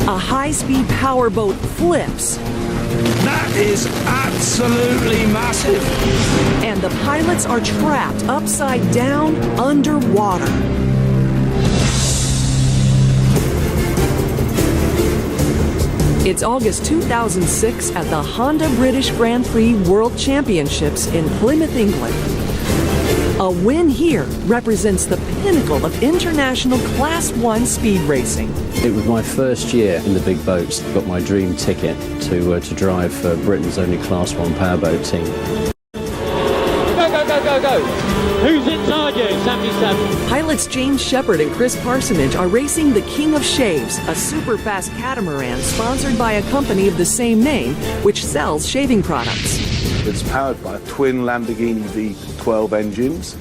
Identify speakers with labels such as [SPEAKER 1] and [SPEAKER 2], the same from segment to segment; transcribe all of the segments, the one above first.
[SPEAKER 1] A high-speed powerboat flips.
[SPEAKER 2] That is absolutely massive.
[SPEAKER 1] And the pilots are trapped upside down underwater. It's August 2006 at the Honda British Grand Prix World Championships in Plymouth, England. A win here represents the pinnacle of international Class 1 speed racing.
[SPEAKER 3] It was my first year in the big boats. Got my dream ticket to drive for Britain's only Class 1 powerboat team.
[SPEAKER 4] Go, go, go, go, go! Who's inside you? 77.
[SPEAKER 1] Pilots James Sheppard and Parsonage are racing the King of Shaves, a super-fast catamaran sponsored by a company of the same name, which sells shaving products.
[SPEAKER 5] It's powered by twin Lamborghini V12 engines.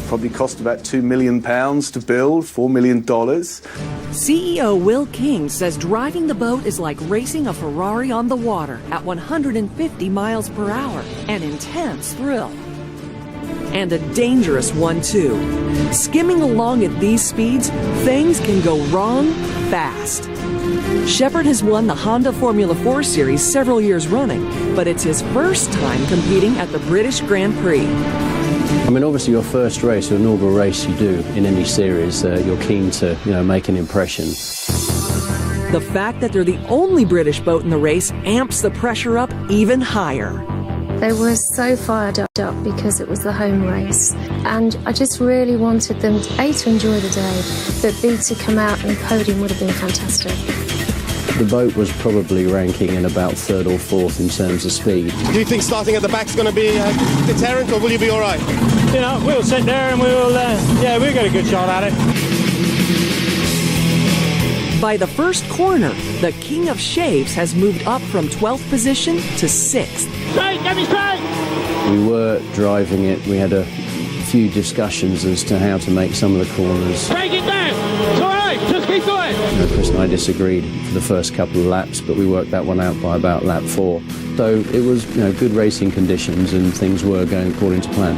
[SPEAKER 5] Probably cost about £2 million to build, $4 million.
[SPEAKER 1] CEO Will King says driving the boat is like racing a Ferrari on the water at 150 miles per hour. An intense thrill. And a dangerous one, too. Skimming along at these speeds, things can go wrong fast. Sheppard has won the Honda Formula 4 Series several years running, but it's his first time competing at the British Grand Prix.
[SPEAKER 3] I mean, obviously your first race, your inaugural race you do in any series, you're keen to, make an impression.
[SPEAKER 1] The fact that they're the only British boat in the race amps the pressure up even higher.
[SPEAKER 6] They were so fired up because it was the home race, and I just really wanted them, A, to enjoy the day, but B, to come out and the podium would have been fantastic.
[SPEAKER 3] The boat was probably ranking in about third or fourth in terms of speed.
[SPEAKER 7] Do you think starting at the back is going to be a deterrent, or will you be all right?
[SPEAKER 4] We'll sit there and we'll get a good shot at it.
[SPEAKER 1] By the first corner, the King of Shaves has moved up from 12th position to 6th.
[SPEAKER 4] Straight, get me straight!
[SPEAKER 3] We were driving it. We had a few discussions as to how to make some of the corners.
[SPEAKER 4] Break it down! It's all right, just keep going!
[SPEAKER 3] Chris and I disagreed for the first couple of laps, but we worked that one out by about lap 4. So it was, good racing conditions and things were going according to plan.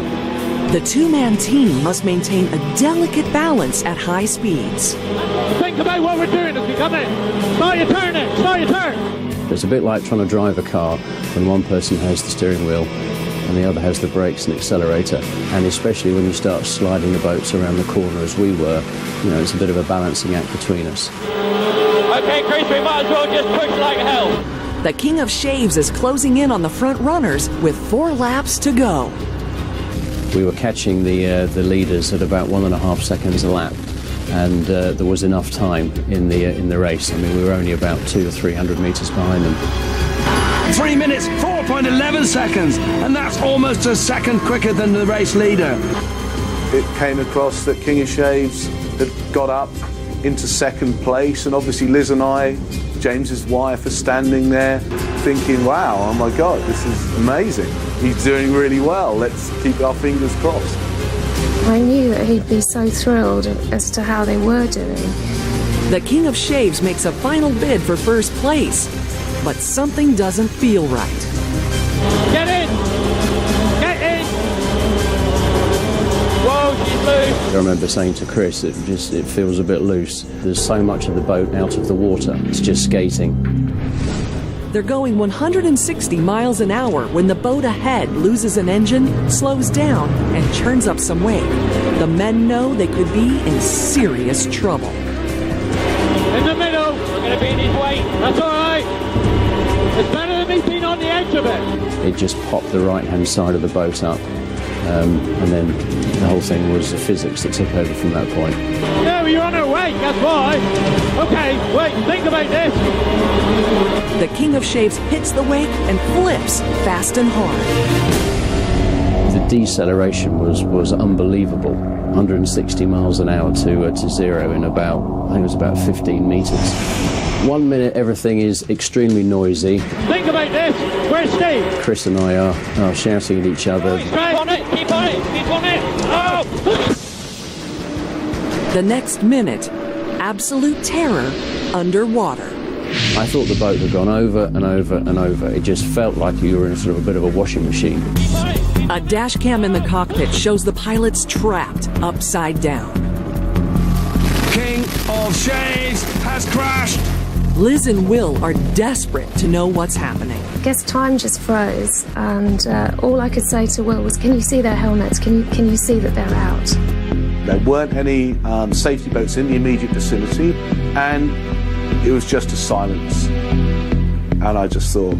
[SPEAKER 1] The two-man team must maintain a delicate balance at high speeds.
[SPEAKER 4] Think about what we're doing as we come in. Start your turn in, start your turn!
[SPEAKER 3] It's a bit like trying to drive a car when one person has the steering wheel and the other has the brakes and accelerator, and especially when you start sliding the boats around the corner as we were, it's a bit of a balancing act between us.
[SPEAKER 4] Okay, Chris, we might as well just push like hell.
[SPEAKER 1] The King of Shaves is closing in on the front runners with 4 laps to go.
[SPEAKER 3] We were catching the leaders at about 1.5 seconds a lap, and there was enough time in the race. I mean, we were only about 200 or 300 metres behind them.
[SPEAKER 2] 3 minutes, 4.11 seconds, and that's almost a second quicker than the race leader.
[SPEAKER 5] It came across that King of Shaves had got up into second place, and obviously Liz and I, James's wife, are standing there thinking, wow, oh my God, this is amazing. He's doing really well. Let's keep our fingers crossed.
[SPEAKER 6] I knew that he'd be so thrilled as to how they were doing.
[SPEAKER 1] The King of Shaves makes a final bid for first place, but something doesn't feel right.
[SPEAKER 4] Get in! Get in! Whoa, she's loose!
[SPEAKER 3] I remember saying to Chris, it feels a bit loose. There's so much of the boat out of the water. It's just skating.
[SPEAKER 1] They're going 160 miles an hour when the boat ahead loses an engine, slows down, and churns up some wake. The men know they could be in serious trouble.
[SPEAKER 4] In the middle, we're going to be in his way. That's all right. It's better than me being on the edge of it.
[SPEAKER 3] It just popped the right-hand side of the boat up, and then the whole thing was the physics that took over from that point.
[SPEAKER 4] Yeah, well, you're on our wake, that's why. Okay, wait, think about this.
[SPEAKER 1] The King of Shaves hits the wake and flips fast and hard.
[SPEAKER 3] The deceleration was unbelievable. 160 miles an hour to zero in I think it was about 15 meters. 1 minute everything is extremely noisy.
[SPEAKER 4] Think about this. Where's Steve?
[SPEAKER 3] Chris and I are shouting at each other.
[SPEAKER 4] Keep on it, keep on it, keep on it. Oh!
[SPEAKER 1] The next minute, absolute terror underwater.
[SPEAKER 3] I thought the boat had gone over and over and over. It just felt like you were in sort of a bit of a washing machine.
[SPEAKER 1] A dash cam in the cockpit shows the pilots trapped upside down.
[SPEAKER 2] King of Shaves has crashed.
[SPEAKER 1] Liz and Will are desperate to know what's happening.
[SPEAKER 6] I guess time just froze, and all I could say to Will was, can you see their helmets? Can you see that they're out?
[SPEAKER 5] There weren't any safety boats in the immediate vicinity, and it was just a silence. And I just thought,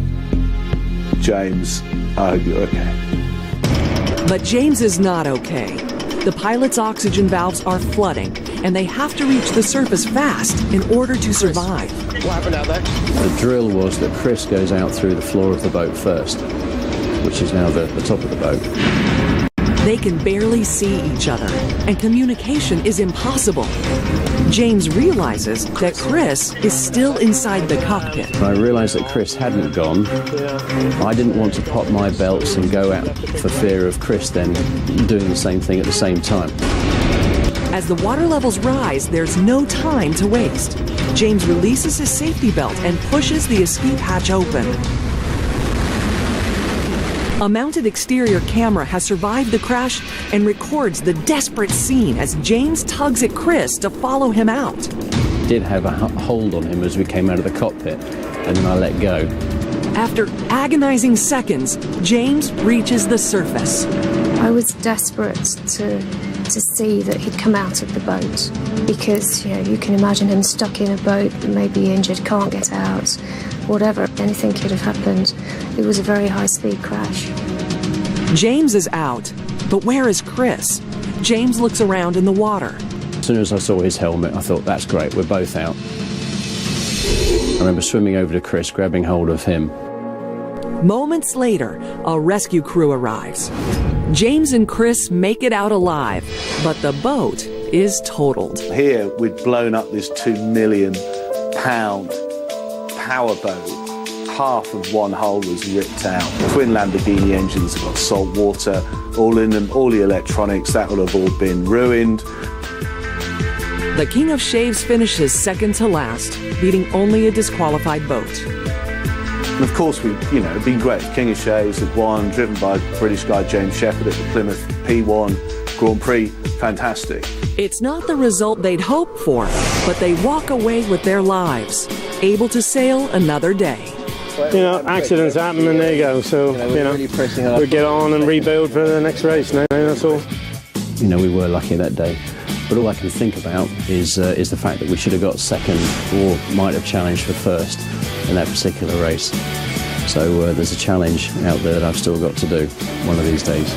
[SPEAKER 5] James, I hope you're okay.
[SPEAKER 1] But James is not okay. The pilot's oxygen valves are flooding, and they have to reach the surface fast in order to survive.
[SPEAKER 7] What happened out there?
[SPEAKER 3] The drill was that Chris goes out through the floor of the boat first, which is now the top of the boat.
[SPEAKER 1] They can barely see each other, and communication is impossible. James realizes that Chris is still inside the cockpit.
[SPEAKER 3] When I realised that Chris hadn't gone, I didn't want to pop my belts and go out for fear of Chris then doing the same thing at the same time.
[SPEAKER 1] As the water levels rise, there's no time to waste. James releases his safety belt and pushes the escape hatch open. A mounted exterior camera has survived the crash and records the desperate scene as James tugs at Chris to follow him out.
[SPEAKER 3] Did have a hold on him as we came out of the cockpit, and then I let go.
[SPEAKER 1] After agonizing seconds, James reaches the surface.
[SPEAKER 6] I was desperate to see that he'd come out of the boat, because you can imagine him stuck in a boat, maybe injured, can't get out, whatever, anything could have happened. It was a very high-speed crash.
[SPEAKER 1] James is out, but where is Chris? James looks around in the water.
[SPEAKER 3] As soon as I saw his helmet, I thought, that's great, we're both out. I remember swimming over to Chris, grabbing hold of him.
[SPEAKER 1] Moments later, a rescue crew arrives. James and Chris make it out alive, but the boat is totaled.
[SPEAKER 5] Here, we'd blown up this £2 million powerboat. Half of one hull was ripped out. Twin Lamborghini engines have got salt water all in them, all the electronics, that will have all been ruined.
[SPEAKER 1] The King of Shaves finishes second to last, beating only a disqualified boat.
[SPEAKER 5] And of course, it'd been great. King of Shaves had won, driven by British guy James Sheppard at the Plymouth P1 Grand Prix. Fantastic.
[SPEAKER 1] It's not the result they'd hoped for, but they walk away with their lives, able to sail another day.
[SPEAKER 8] Accidents happen and there you go. So, we'll get on and rebuild for the next race now, that's all.
[SPEAKER 3] We were lucky that day. But all I can think about is the fact that we should have got second or might have challenged for first in that particular race. So there's a challenge out there that I've still got to do one of these days.